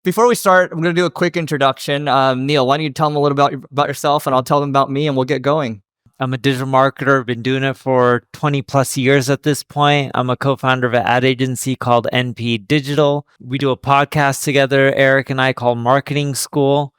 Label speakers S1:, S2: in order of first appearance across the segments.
S1: Before we start, I'm going to do a quick introduction. Neil, why don't you tell them a little about yourself, and I'll tell them about me, and we'll get going.
S2: I'm a digital marketer. I've been doing it for 20 plus years at this point. I'm a co-founder of an ad agency called NP Digital. We do a podcast together, Eric and I, called Marketing School.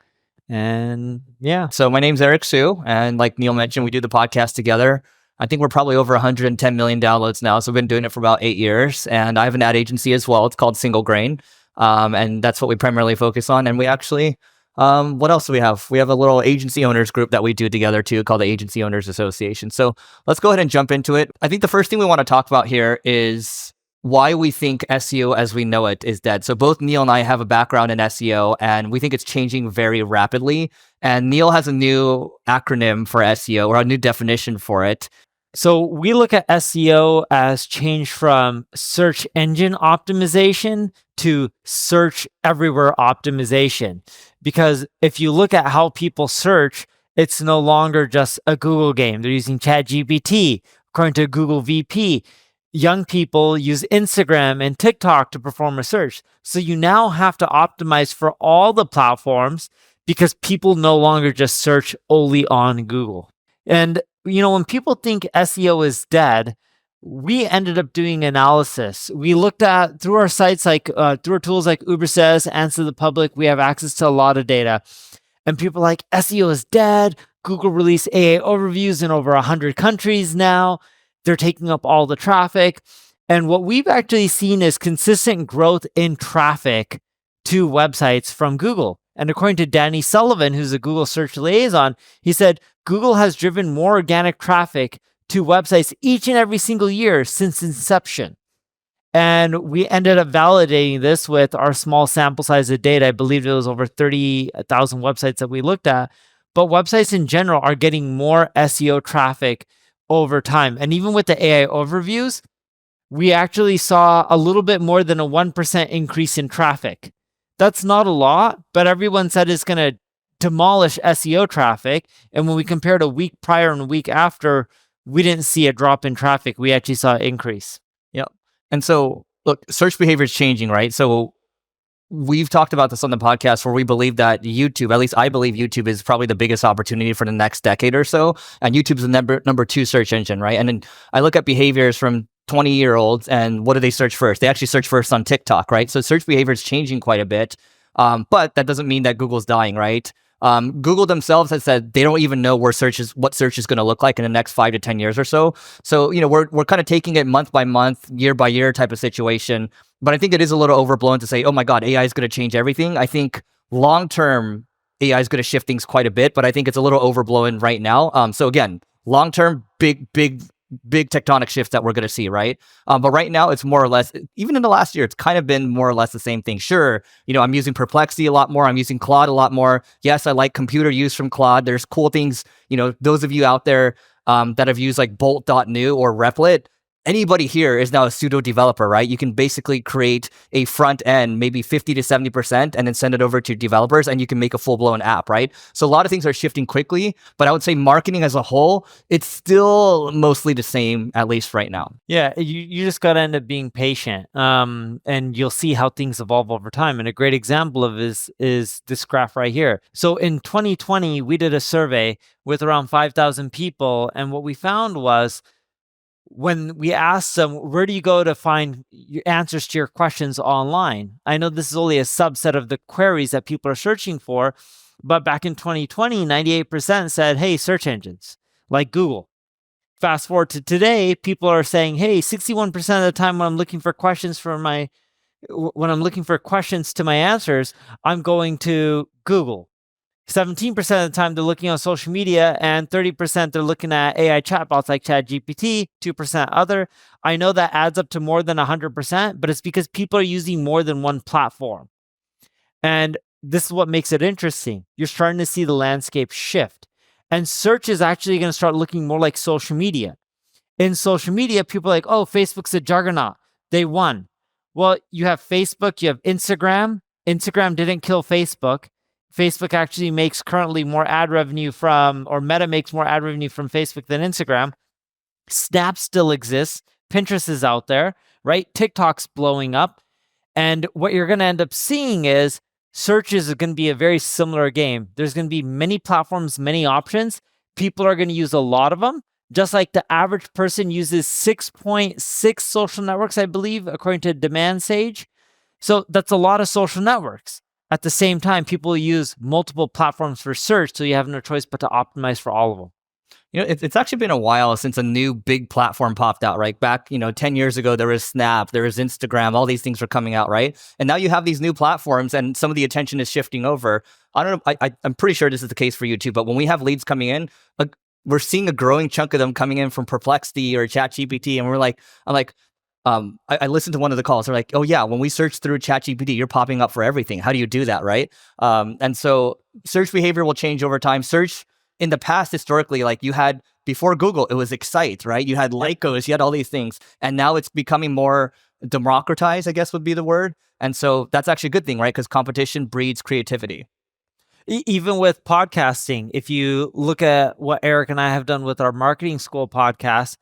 S2: And yeah.
S1: So my name's Eric Siu, and like Neil mentioned, we do the podcast together. I think we're probably over 110 million downloads now. So we've been doing it for about 8 years. And I have an ad agency as well. It's called Single Grain. And that's what we primarily focus on. And we actually... what else do we have? We have a little agency owners group that we do together too, called the Agency Owners Association. So let's go ahead and jump into it. I think the first thing we want to talk about here is why we think SEO as we know it is dead. So both Neil and I have a background in SEO, and we think it's changing very rapidly. And Neil has a new acronym for SEO, or a new definition for it.
S2: So we look at SEO as change from search engine optimization to search everywhere optimization. Because if you look at how people search, it's no longer just a Google game. They're using ChatGPT. According to Google VP, young people use Instagram and TikTok to perform a search. So you now have to optimize for all the platforms because people no longer just search only on Google. And when people think SEO is dead, we ended up doing analysis. We looked at through our sites, through our tools like Uber Says, Answer the Public. We have access to a lot of data, and people are like, SEO is dead. Google released AI overviews in over 100 countries now. They're taking up all the traffic, and what we've actually seen is consistent growth in traffic to websites from Google. And according to Danny Sullivan, who's a Google search liaison, he said Google has driven more organic traffic to websites each and every single year since inception. And we ended up validating this with our small sample size of data. I believe it was over 30,000 websites that we looked at. But websites in general are getting more SEO traffic over time. And even with the AI overviews, we actually saw a little bit more than a 1% increase in traffic. That's not a lot, but everyone said it's going to demolish SEO traffic. And when we compared a week prior and a week after, we didn't see a drop in traffic. We actually saw an increase.
S1: Yep. And so, look, search behavior is changing, right? So we've talked about this on the podcast where we believe that YouTube, at least I believe YouTube is probably the biggest opportunity for the next decade or so. And YouTube's the number 2 search engine, right? And then I look at behaviors from 20-year-olds, and what do they search first? They actually search first on TikTok, right? So search behavior is changing quite a bit, but that doesn't mean that Google's dying, right? Google themselves has said they don't even know what search is going to look like in the next 5 to 10 years or so. So we're kind of taking it month by month, year by year type of situation. But I think it is a little overblown to say, oh my God, AI is going to change everything. I think long term AI is going to shift things quite a bit, but I think it's a little overblown right now. So again, long term, big tectonic shifts that we're going to see, right? But right now, it's more or less, even in the last year, it's kind of been more or less the same thing. Sure, I'm using Perplexity a lot more. I'm using Claude a lot more. Yes, I like computer use from Claude. There's cool things, those of you out there that have used like Bolt.new or Replit, anybody here is now a pseudo developer, right? You can basically create a front end, maybe 50 to 70%, and then send it over to developers, and you can make a full-blown app, right? So a lot of things are shifting quickly, but I would say marketing as a whole, it's still mostly the same, at least right now.
S2: Yeah, you just got to end up being patient, and you'll see how things evolve over time. And a great example of this is this graph right here. So in 2020, we did a survey with around 5,000 people, and what we found was, when we asked them, where do you go to find your answers to your questions online? I know this is only a subset of the queries that people are searching for, but back in 2020, 98% said, hey, search engines like Google. Fast forward to today, people are saying, hey, 61% of the time when I'm looking for questions to my answers, I'm going to Google. 17% of the time they're looking on social media, and 30% they're looking at AI chatbots like ChatGPT, 2% other. I know that adds up to more than 100%, but it's because people are using more than one platform. And this is what makes it interesting. You're starting to see the landscape shift. And search is actually going to start looking more like social media. In social media, people are like, oh, Facebook's a juggernaut. They won. Well, you have Facebook, you have Instagram. Instagram didn't kill Facebook. Facebook actually makes currently more ad revenue or Meta makes more ad revenue from Facebook than Instagram. Snap still exists. Pinterest is out there, right? TikTok's blowing up. And what you're going to end up seeing is search is going to be a very similar game. There's going to be many platforms, many options. People are going to use a lot of them. Just like the average person uses 6.6 social networks, I believe, according to Demand Sage. So that's a lot of social networks. At the same time, people use multiple platforms for search, so you have no choice but to optimize for all of them.
S1: It's actually been a while since a new big platform popped out, right? Back, 10 years ago, there was Snap, there was Instagram, all these things were coming out, right? And now you have these new platforms and some of the attention is shifting over. I don't know, I'm pretty sure this is the case for you too, but when we have leads coming in, we're seeing a growing chunk of them coming in from Perplexity or ChatGPT. And I listened to one of the calls. They're like, oh yeah, when we search through ChatGPT, you're popping up for everything. How do you do that, right? And so search behavior will change over time. Search in the past, historically, like you had before Google, it was Excite, right? You had Lycos, you had all these things. And now it's becoming more democratized, I guess would be the word. And so that's actually a good thing, right? Because competition breeds creativity.
S2: Even with podcasting, if you look at what Eric and I have done with our marketing school podcast,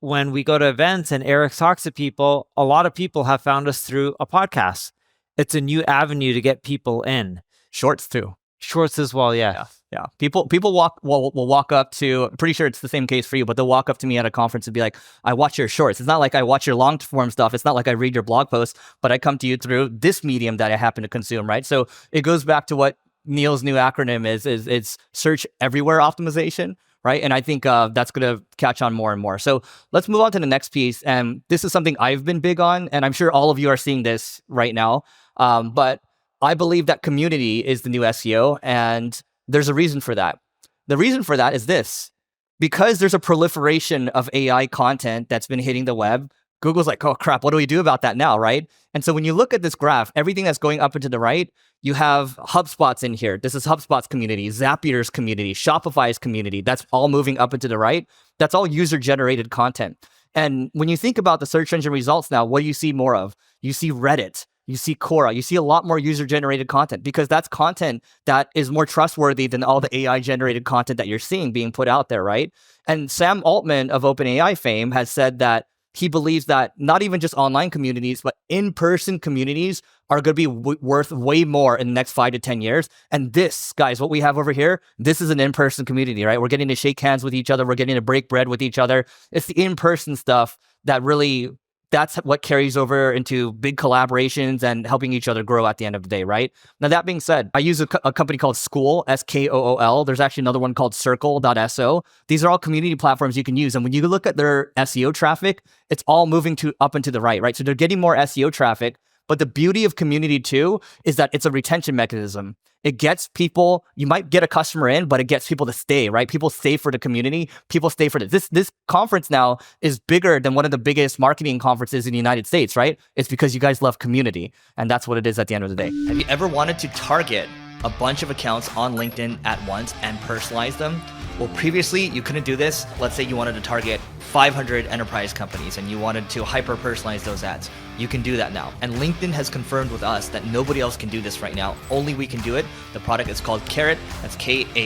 S2: when we go to events and Eric talks to people, a lot of people have found us through a podcast. It's a new avenue to get people in.
S1: Shorts too.
S2: Shorts as well, yeah.
S1: Yeah. People will walk up to, I'm pretty sure it's the same case for you, but they'll walk up to me at a conference and be like, I watch your shorts. It's not like I watch your long form stuff. It's not like I read your blog posts, but I come to you through this medium that I happen to consume, right? So it goes back to what Neil's new acronym is it's search everywhere optimization, right? And I think that's going to catch on more and more. So let's move on to the next piece. And this is something I've been big on, and I'm sure all of you are seeing this right now. But I believe that community is the new SEO, and there's a reason for that. The reason for that is this. Because there's a proliferation of AI content that's been hitting the web, Google's like, oh crap, what do we do about that now, right? And so when you look at this graph, everything that's going up and to the right, you have HubSpot's in here. This is HubSpot's community, Zapier's community, Shopify's community. That's all moving up and to the right. That's all user-generated content. And when you think about the search engine results now, what do you see more of? You see Reddit. You see Quora, you see a lot more user-generated content because that's content that is more trustworthy than all the AI-generated content that you're seeing being put out there, right? And Sam Altman of OpenAI fame has said that he believes that not even just online communities, but in-person communities are going to be worth way more in the next 5 to 10 years. And this, guys, what we have over here, this is an in-person community, right? We're getting to shake hands with each other. We're getting to break bread with each other. It's the in-person stuff that really... that's what carries over into big collaborations and helping each other grow at the end of the day, right? Now, that being said, I use a company called Skool, Skool. There's actually another one called Circle.so. These are all community platforms you can use. And when you look at their SEO traffic, it's all moving up and to the right? So they're getting more SEO traffic. But the beauty of community too is that it's a retention mechanism. It gets people, you might get a customer in, but it gets people to stay, right? People stay for the community. People stay for this. This conference now is bigger than one of the biggest marketing conferences in the United States, right? It's because you guys love community. And that's what it is at the end of the day. Have you ever wanted to target a bunch of accounts on LinkedIn at once and personalize them? Well, previously you couldn't do this. Let's say you wanted to target 500 enterprise companies and you wanted to hyper-personalize those ads. You can do that now. And LinkedIn has confirmed with us that nobody else can do this right now. Only we can do it. The product is called Carrot. That's Karrot.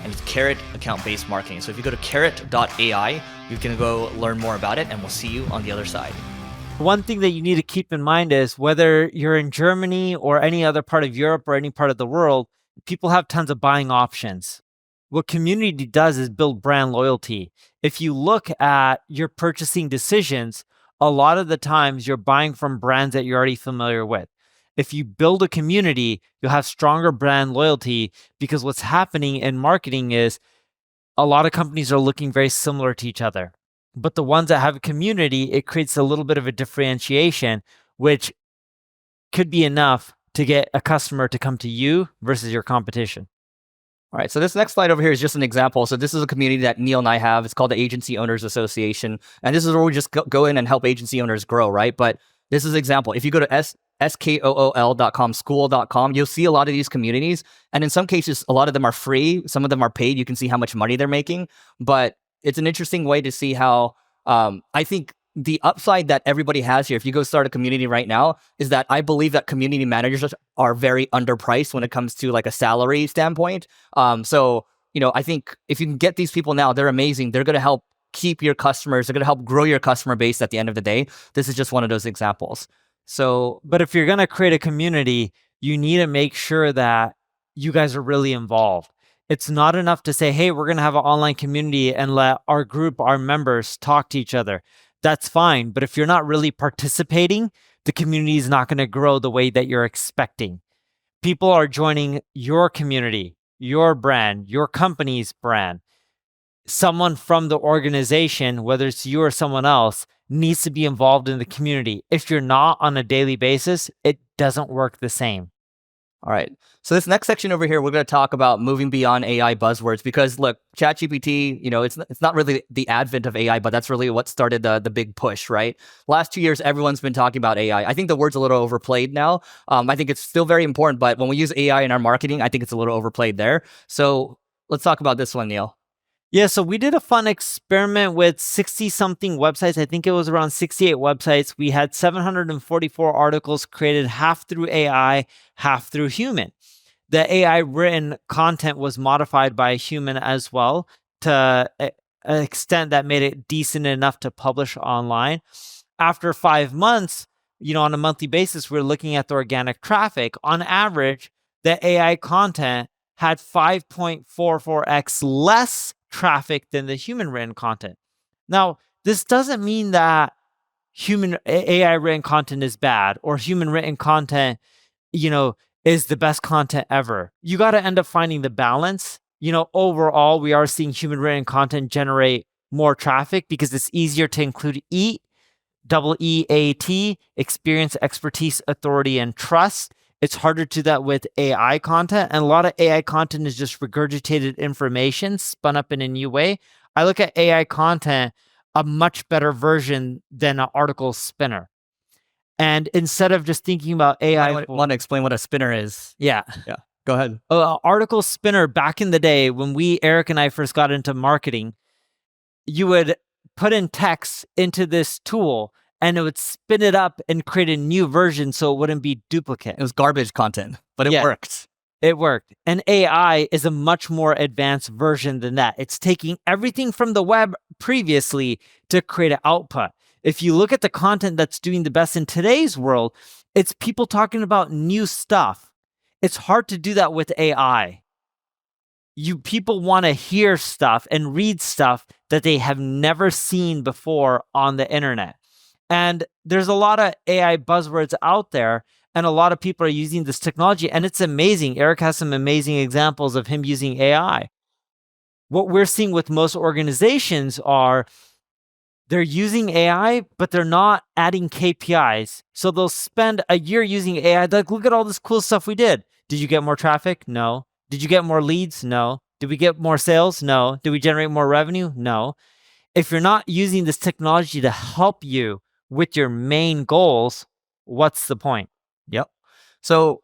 S1: And it's Carrot account-based marketing. So if you go to carrot.ai, you can go learn more about it and we'll see you on the other side.
S2: One thing that you need to keep in mind is whether you're in Germany or any other part of Europe or any part of the world, people have tons of buying options. What community does is build brand loyalty. If you look at your purchasing decisions, a lot of the times you're buying from brands that you're already familiar with. If you build a community, you'll have stronger brand loyalty because what's happening in marketing is a lot of companies are looking very similar to each other. But the ones that have a community, it creates a little bit of a differentiation, which could be enough to get a customer to come to you versus your competition.
S1: All right, so this next slide over here is just an example. So this is a community that Neil and I have. It's called the Agency Owners Association. And this is where we just go in and help agency owners grow, right? But this is an example. If you go to skool.com, school.com, you'll see a lot of these communities. And in some cases, a lot of them are free. Some of them are paid. You can see how much money they're making. But it's an interesting way to see how I think the upside that everybody has here, if you go start a community right now, is that I believe that community managers are very underpriced when it comes to like a salary standpoint. So, I think if you can get these people now, they're amazing. They're going to help keep your customers. They're going to help grow your customer base at the end of the day. This is just one of those examples. So
S2: But if you're going to create a community, you need to make sure that you guys are really involved. It's not enough to say, hey, we're going to have an online community and let our group, our members talk to each other. That's fine. But if you're not really participating, the community is not going to grow the way that you're expecting. People are joining your community, your brand, your company's brand. Someone from the organization, whether it's you or someone else, needs to be involved in the community. If you're not on a daily basis, it doesn't work the same.
S1: all right. So this next section over here, we're going to talk about moving beyond AI buzzwords because look, ChatGPT, it's not really the advent of AI, but that's really what started the big push, right? Last 2 years, everyone's been talking about AI. I think the word's a little overplayed now. I think it's still very important, but when we use AI in our marketing, I think it's a little overplayed there. So let's talk about this one, Neil.
S2: Yeah, so we did a fun experiment with 60 something websites. I think it was around 68 websites. We had 744 articles created, half through AI, half through human. The AI written content was modified by a human as well to an extent that made it decent enough to publish online. After 5 months, on a monthly basis, we're looking at the organic traffic. On average, the AI content had 5.44x less traffic than the human written content. Now, this doesn't mean that human AI written content is bad or human written content, is the best content ever. You got to end up finding the balance. Overall, we are seeing human written content generate more traffic because it's easier to include EAT, experience, expertise, authority, and trust. It's harder to do that with AI content. And a lot of AI content is just regurgitated information spun up in a new way. I look at AI content a much better version than an article spinner. And instead of just thinking about AI...
S1: I want to explain what a spinner is.
S2: Yeah.
S1: Go ahead.
S2: Article spinner, back in the day when Eric and I first got into marketing, you would put in text into this tool and it would spin it up and create a new version so it wouldn't be duplicate.
S1: It was garbage content, but it worked.
S2: It worked. And AI is a much more advanced version than that. It's taking everything from the web previously to create an output. If you look at the content that's doing the best in today's world, it's people talking about new stuff. It's hard to do that with AI. People want to hear stuff and read stuff that they have never seen before on the internet. And there's a lot of AI buzzwords out there, and a lot of people are using this technology, and it's amazing. Eric has some amazing examples of him using AI. What we're seeing with most organizations are they're using AI, but they're not adding KPIs. So they'll spend a year using AI. They're like, look at all this cool stuff we did. Did you get more traffic? No. Did you get more leads? No. Did we get more sales? No. Did we generate more revenue? No. If you're not using this technology to help you with your main goals, what's the point?
S1: Yep. So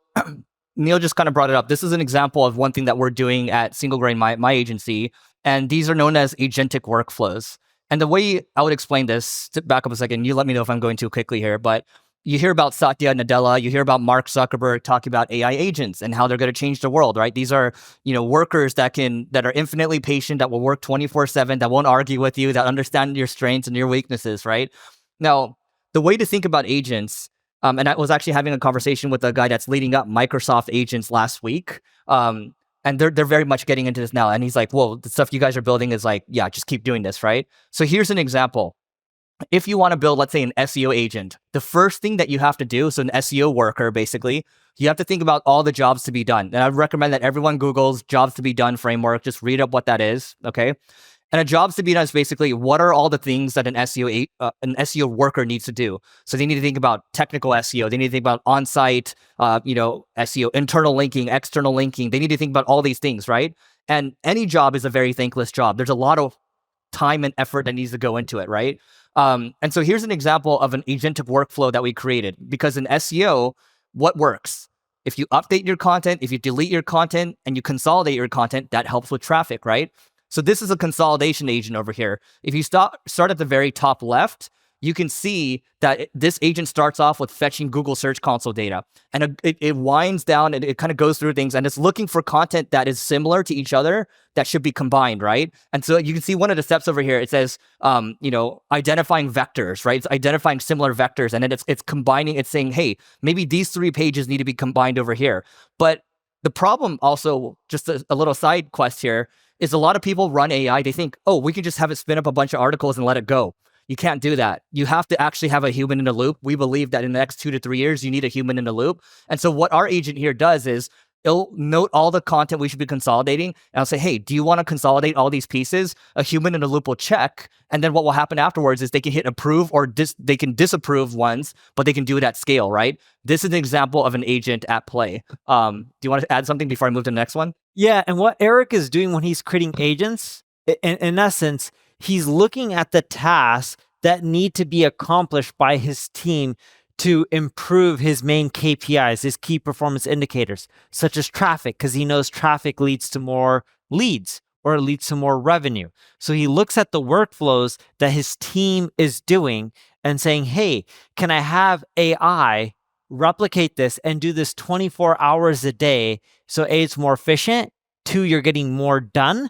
S1: Neil just kind of brought it up. This is an example of one thing that we're doing at Single Grain, my agency, and these are known as agentic workflows. And the way I would explain this, to back up a second, you let me know if I'm going too quickly here, but you hear about Satya Nadella, you hear about Mark Zuckerberg talking about AI agents and how they're going to change the world, right? These are, workers that are infinitely patient, that will work 24/7, that won't argue with you, that understand your strengths and your weaknesses, right? Now, the way to think about agents, and I was actually having a conversation with a guy that's leading up Microsoft agents last week, and they're very much getting into this now. And he's like, "Whoa, the stuff you guys are building is like, yeah, just keep doing this, right?" So here's an example. If you want to build, let's say, an SEO agent, the first thing that you have to do, so an SEO worker, basically, you have to think about all the jobs to be done. And I would recommend that everyone Googles jobs to be done framework. Just read up what that is, okay? And a jobs to be done is basically what are all the things that an SEO worker needs to do. So they need to think about technical SEO. They need to think about on-site, SEO, internal linking, external linking. They need to think about all these things, right? And any job is a very thankless job. There's a lot of time and effort that needs to go into it, right? And so here's an example of an agentic workflow that we created, because in SEO, what works? If you update your content, if you delete your content, and you consolidate your content, that helps with traffic, right? So this is a consolidation agent over here. If you start at the very top left, you can see that this agent starts off with fetching Google Search Console data, and it winds down and it kind of goes through things, and it's looking for content that is similar to each other that should be combined, right? And so you can see one of the steps over here. It says, identifying vectors, right? It's identifying similar vectors, and then it's combining. It's saying, hey, maybe these 3 pages need to be combined over here. But the problem also, just a little side quest here, is a lot of people run AI. They think, oh, we can just have it spin up a bunch of articles and let it go. You can't do that. You have to actually have a human in the loop. We believe that in the next 2 to 3 years, you need a human in the loop. And so what our agent here does is it'll note all the content we should be consolidating. And I'll say, hey, do you want to consolidate all these pieces? A human in the loop will check. And then what will happen afterwards is they can hit approve, or they can disapprove ones, but they can do it at scale, right? This is an example of an agent at play. Do you want to add something before I move to the next one?
S2: Yeah. And what Eric is doing when he's creating agents, in essence, he's looking at the tasks that need to be accomplished by his team to improve his main KPIs, his key performance indicators, such as traffic, because he knows traffic leads to more leads or it leads to more revenue. So he looks at the workflows that his team is doing and saying, hey, can I have AI replicate this and do this 24 hours a day? So A, it's more efficient. 2, you're getting more done.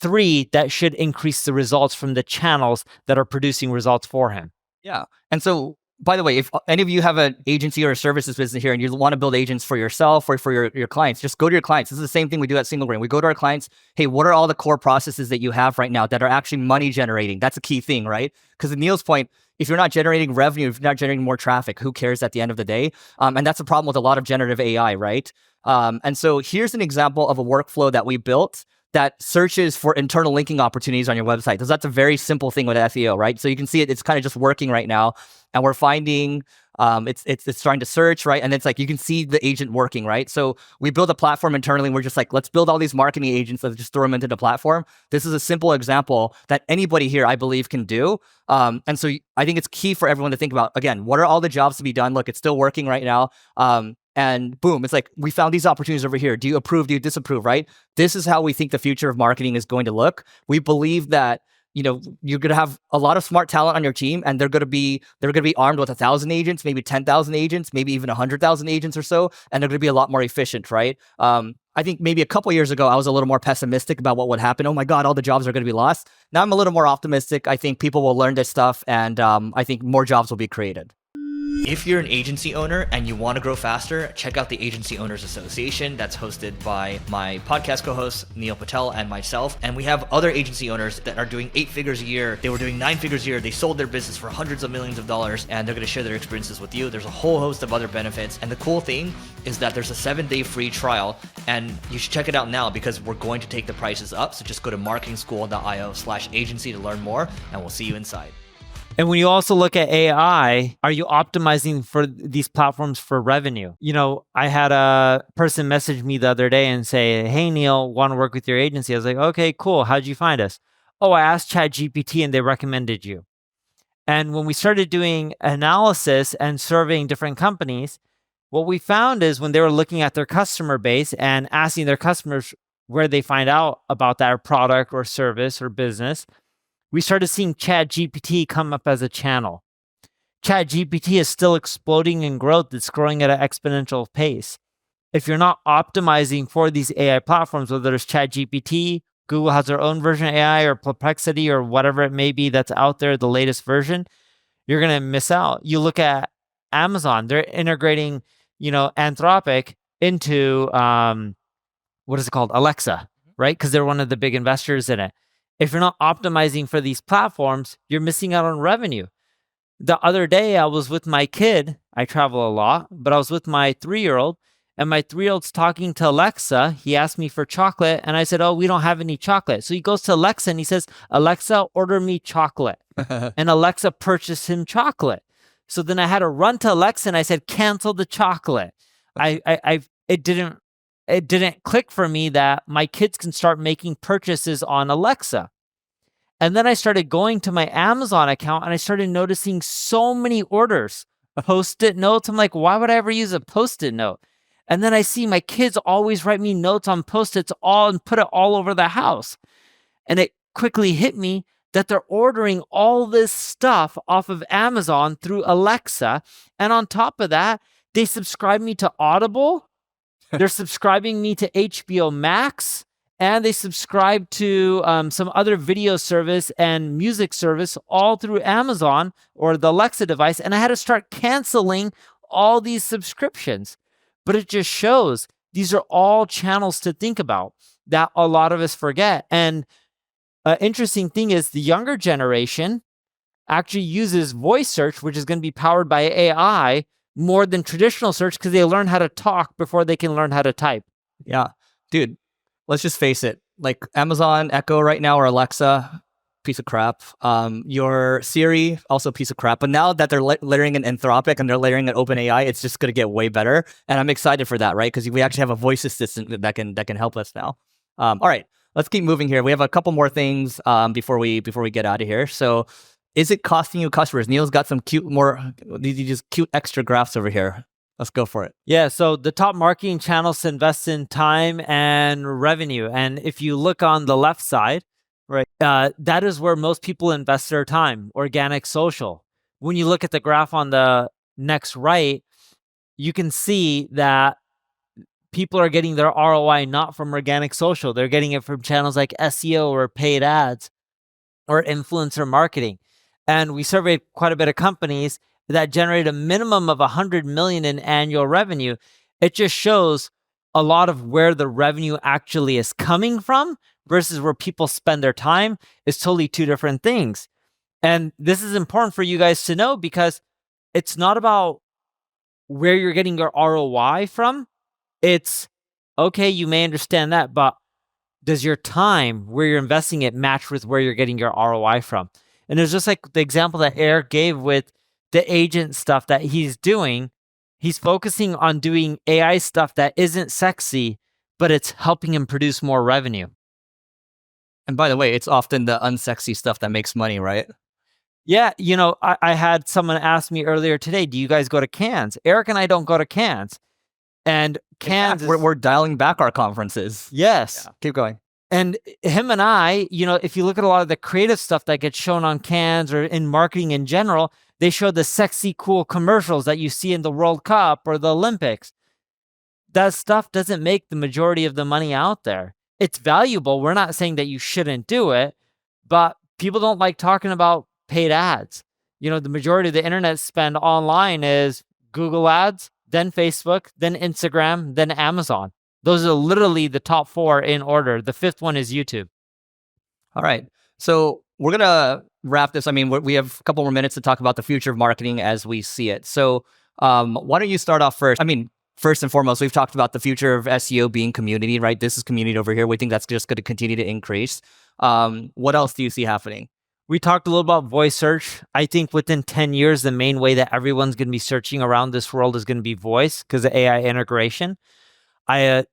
S2: 3, that should increase the results from the channels that are producing results for him.
S1: Yeah. And so, by the way, if any of you have an agency or a services business here and you want to build agents for yourself or for your clients, just go to your clients. This is the same thing we do at Single Grain. We go to our clients, hey, what are all the core processes that you have right now that are actually money generating? That's a key thing, right? Because to Neil's point, if you're not generating revenue, if you're not generating more traffic, who cares at the end of the day? And that's a problem with a lot of generative AI, right? And so here's an example of a workflow that we built that searches for internal linking opportunities on your website. Because that's a very simple thing with SEO, right? So you can see it's kind of just working right now. And we're finding it's trying to search, right? And it's like you can see the agent working, right? So we build a platform internally. And we're just like, let's build all these marketing agents. Let's just throw them into the platform. This is a simple example that anybody here, I believe, can do. And so I think it's key for everyone to think about, again, what are all the jobs to be done? Look, it's still working right now. And boom, it's like, we found these opportunities over here. Do you approve? Do you disapprove, right? This is how we think the future of marketing is going to look. We believe that, you're going to have a lot of smart talent on your team, and they're going to be armed with 1,000 agents, maybe 10,000 agents, maybe even 100,000 agents or so, and they're going to be a lot more efficient, right? I think maybe a couple years ago, I was a little more pessimistic about what would happen. Oh my God, all the jobs are going to be lost. Now I'm a little more optimistic. I think people will learn this stuff, and I think more jobs will be created. If you're an agency owner and you want to grow faster, check out the Agency Owners Association that's hosted by my podcast co-host, Neil Patel, and myself. And we have other agency owners that are doing 8 figures a year. They were doing 9 figures a year. They sold their business for hundreds of millions of dollars, and they're going to share their experiences with you. There's a whole host of other benefits. And the cool thing is that there's a 7-day free trial, and you should check it out now because we're going to take the prices up. So just go to marketingschool.io/agency to learn more, and we'll see you inside.
S2: And when you also look at AI, are you optimizing for these platforms for revenue? I had a person message me the other day and say, hey, Neil, want to work with your agency? I was like, okay, cool. How'd you find us? Oh, I asked ChatGPT and they recommended you. And when we started doing analysis and surveying different companies, what we found is when they were looking at their customer base and asking their customers where they find out about that product or service or business, we started seeing ChatGPT come up as a channel. ChatGPT is still exploding in growth. It's growing at an exponential pace. If you're not optimizing for these AI platforms, whether it's ChatGPT, Google has their own version of AI, or Perplexity, or whatever it may be that's out there, the latest version, you're going to miss out. You look at Amazon, they're integrating, Anthropic into, what is it called? Alexa, right? Because they're one of the big investors in it. If you're not optimizing for these platforms, you're missing out on revenue. The other day, I was with my kid. I travel a lot, but I was with my 3-year-old, and my 3-year-old's talking to Alexa. He asked me for chocolate, and I said, oh, we don't have any chocolate. So he goes to Alexa, and he says, Alexa, order me chocolate. And Alexa purchased him chocolate. So then I had to run to Alexa, and I said, cancel the chocolate. It didn't click for me that my kids can start making purchases on Alexa. And then I started going to my Amazon account and I started noticing so many orders, Post-it notes. I'm like, why would I ever use a Post-it note? And then I see my kids always write me notes on Post-its and put it all over the house. And it quickly hit me that they're ordering all this stuff off of Amazon through Alexa. And on top of that, they subscribe me to Audible. They're subscribing me to HBO Max, and they subscribe to some other video service and music service all through Amazon or the Alexa device. And I had to start canceling all these subscriptions. But it just shows these are all channels to think about that a lot of us forget. And interesting thing is the younger generation actually uses voice search, which is going to be powered by AI, more than traditional search because they learn how to talk before they can learn how to type.
S1: Yeah, dude, let's just face it. Like Amazon Echo right now or Alexa, piece of crap. Your Siri, also piece of crap. But now that they're layering in Anthropic and they're layering in OpenAI, it's just going to get way better. And I'm excited for that, right? Because we actually have a voice assistant that can help us now. All right, let's keep moving here. We have a couple more things before we get out of here. So, is it costing you customers? Neil's got some these cute extra graphs over here. Let's go for it.
S2: Yeah, so the top marketing channels to invest in time and revenue. And if you look on the left side, right, that is where most people invest their time, organic social. When you look at the graph on the next right, you can see that people are getting their ROI not from organic social. They're getting it from channels like SEO or paid ads or influencer marketing. And we surveyed quite a bit of companies that generate a minimum of 100 million in annual revenue. It just shows a lot of where the revenue actually is coming from versus where people spend their time is totally two different things. And this is important for you guys to know because it's not about where you're getting your ROI from. It's okay, you may understand that, but does your time where you're investing it match with where you're getting your ROI from? And it's just like the example that Eric gave with the agent stuff that he's doing. He's focusing on doing AI stuff that isn't sexy, but it's helping him produce more revenue.
S1: And by the way, it's often the unsexy stuff that makes money, right?
S2: Yeah, I had someone ask me earlier today, do you guys go to Cannes? Eric and I don't go to Cannes. And Cannes,
S1: we're dialing back our conferences.
S2: Yes.
S1: Yeah, keep going.
S2: And him and I, if you look at a lot of the creative stuff that gets shown on Cannes or in marketing in general, they show the sexy, cool commercials that you see in the World Cup or the Olympics. That stuff doesn't make the majority of the money out there. It's valuable. We're not saying that you shouldn't do it, but people don't like talking about paid ads. The majority of the internet spend online is Google ads, then Facebook, then Instagram, then Amazon. Those are literally the top 4 in order. The 5th one is YouTube.
S1: All right. So we're going to wrap this. I mean, we have a couple more minutes to talk about the future of marketing as we see it. So why don't you start off first? I mean, first and foremost, we've talked about the future of SEO being community, right? This is community over here. We think that's just going to continue to increase. What else do you see happening?
S2: We talked a little about voice search. I think within 10 years, the main way that everyone's going to be searching around this world is going to be voice because of AI integration. I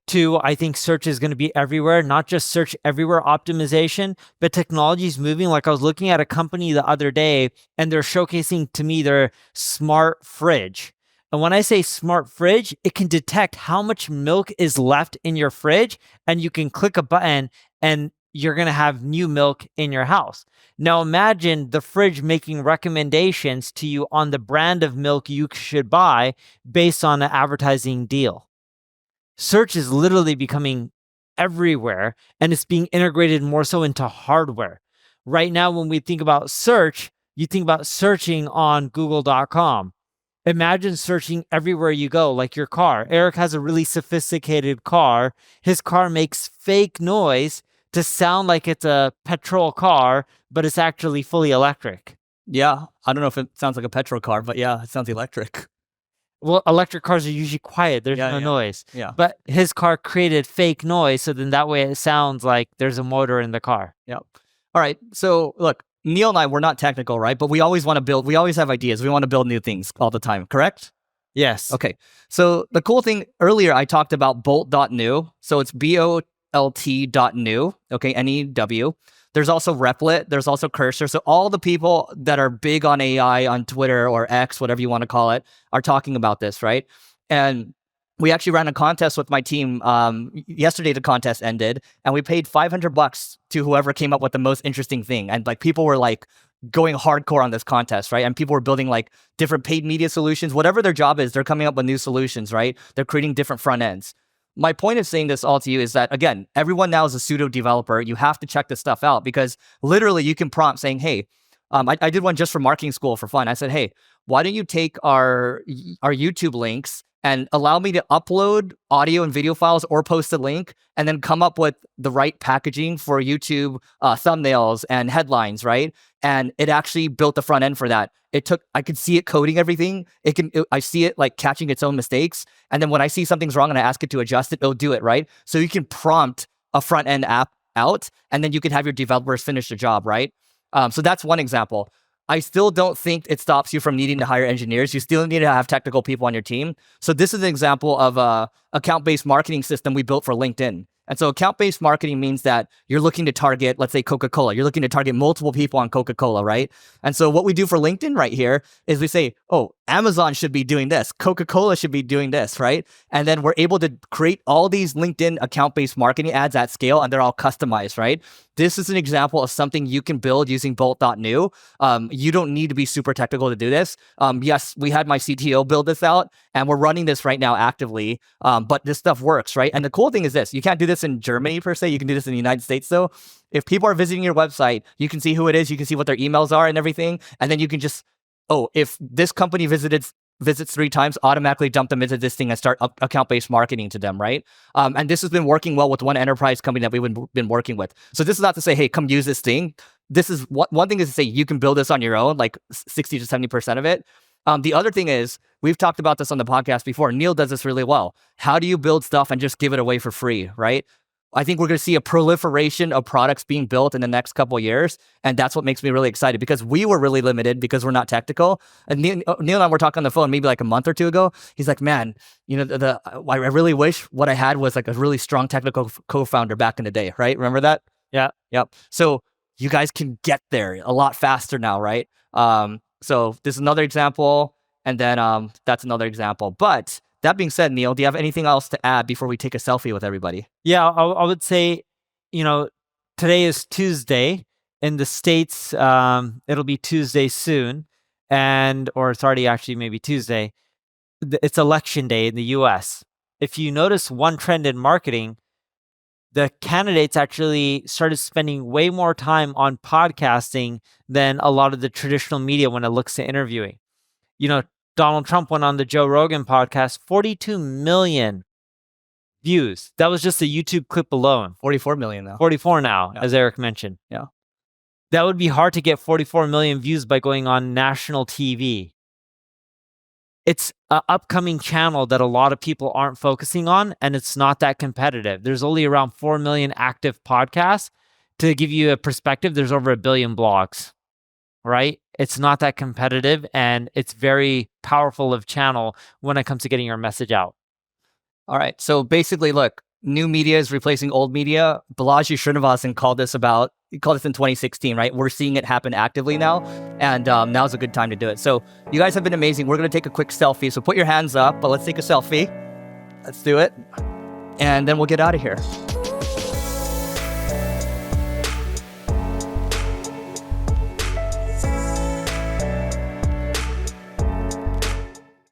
S2: think search is going to be everywhere, not just search everywhere optimization, but technology is moving. Like I was looking at a company the other day and they're showcasing to me their smart fridge. And when I say smart fridge, it can detect how much milk is left in your fridge and you can click a button and you're going to have new milk in your house. Now imagine the fridge making recommendations to you on the brand of milk you should buy based on an advertising deal. Search is literally becoming everywhere and it's being integrated more so into hardware. Right now, when we think about search, you think about searching on google.com. Imagine searching everywhere you go, like your car. Eric has a really sophisticated car. His car makes fake noise to sound like it's a petrol car, but it's actually fully electric.
S1: Yeah, I don't know if it sounds like a petrol car, but yeah, it sounds electric.
S2: Well, electric cars are usually quiet. There's no noise.
S1: Yeah.
S2: But his car created fake noise, so then that way it sounds like there's a motor in the car.
S1: Yep. All right. So look, Neil and I, we're not technical, right? But we always want to build, we always have ideas. We want to build new things all the time, correct?
S2: Yes.
S1: Okay. So the cool thing, earlier I talked about bolt.new. So it's BOLT.new, okay, N-E-W. There's also Replit. There's also Cursor. So all the people that are big on AI on Twitter or X, whatever you want to call it, are talking about this, right? And we actually ran a contest with my team. Yesterday, the contest ended, and we paid $500 to whoever came up with the most interesting thing. And like people were like going hardcore on this contest, right? And people were building like different paid media solutions. Whatever their job is, they're coming up with new solutions, right? They're creating different front ends. My point of saying this all to you is that, again, everyone now is a pseudo developer. You have to check this stuff out because literally you can prompt saying, hey, I did one just for marketing school for fun. I said, hey, why don't you take our YouTube links and allow me to upload audio and video files or post a link and then come up with the right packaging for YouTube thumbnails and headlines, right? And it actually built the front end for that. I could see it coding everything. I see it like catching its own mistakes. And then when I see something's wrong and I ask it to adjust it, it'll do it, right? So you can prompt a front end app out and then you can have your developers finish the job, right? So that's one example. I still don't think it stops you from needing to hire engineers. You still need to have technical people on your team. So this is an example of a account-based marketing system we built for LinkedIn. And so account-based marketing means that you're looking to target, let's say Coca-Cola. You're looking to target multiple people on Coca-Cola, right? And so what we do for LinkedIn right here is we say, oh, Amazon should be doing this. Coca-Cola should be doing this, right? And then we're able to create all these LinkedIn account-based marketing ads at scale, and they're all customized, right? This is an example of something you can build using Bolt.new. You don't need to be super technical to do this. Yes, we had my CTO build this out, and we're running this right now actively. But this stuff works, right? And the cool thing is this: you can't do this in Germany per se. You can do this in the United States, though. If people are visiting your website, you can see who it is. You can see what their emails are and everything, and then you can just, oh, if this company visits 3 times, automatically dump them into this thing and start account-based marketing to them, right? And this has been working well with one enterprise company that we've been working with. So this is not to say, hey, come use this thing. This is one thing is to say you can build this on your own, like 60 to 70% of it. The other thing is, we've talked about this on the podcast before. Neil does this really well. How do you build stuff and just give it away for free, right? I think we're going to see a proliferation of products being built in the next couple of years. And that's what makes me really excited because we were really limited because we're not technical. And Neil and I were talking on the phone maybe like a month or two ago. He's like, man, you know, I really wish what I had was like a really strong technical co-founder back in the day, right? Remember that?
S2: Yeah.
S1: Yep. So you guys can get there a lot faster now, right? So this is another example. And then that's another example. But that being said, Neil, do you have anything else to add before we take a selfie with everybody?
S2: Yeah, I would say, you know, today is Tuesday. In the States, it'll be Tuesday soon. Or it's already actually maybe Tuesday. It's election day in the US. If you notice one trend in marketing, the candidates actually started spending way more time on podcasting than a lot of the traditional media when it looks to interviewing. You know, Donald Trump went on the Joe Rogan podcast, 42 million views. That was just a YouTube clip alone.
S1: 44 million now.
S2: 44 now,
S1: Yeah.
S2: as Eric mentioned.
S1: Yeah.
S2: That would be hard to get 44 million views by going on national TV. It's an upcoming channel that a lot of people aren't focusing on, and it's not that competitive. There's only around 4 million active podcasts. To give you a perspective, there's over 1 billion blogs, right? It's not that competitive, and it's very powerful of channel when it comes to getting your message out.
S1: All right. So basically, look, new media is replacing old media. Balaji Srinivasan called this in 2016, right? We're seeing it happen actively now, and now's a good time to do it. So you guys have been amazing. We're going to take a quick selfie. So put your hands up, but let's take a selfie. Let's do it. And then we'll get out of here.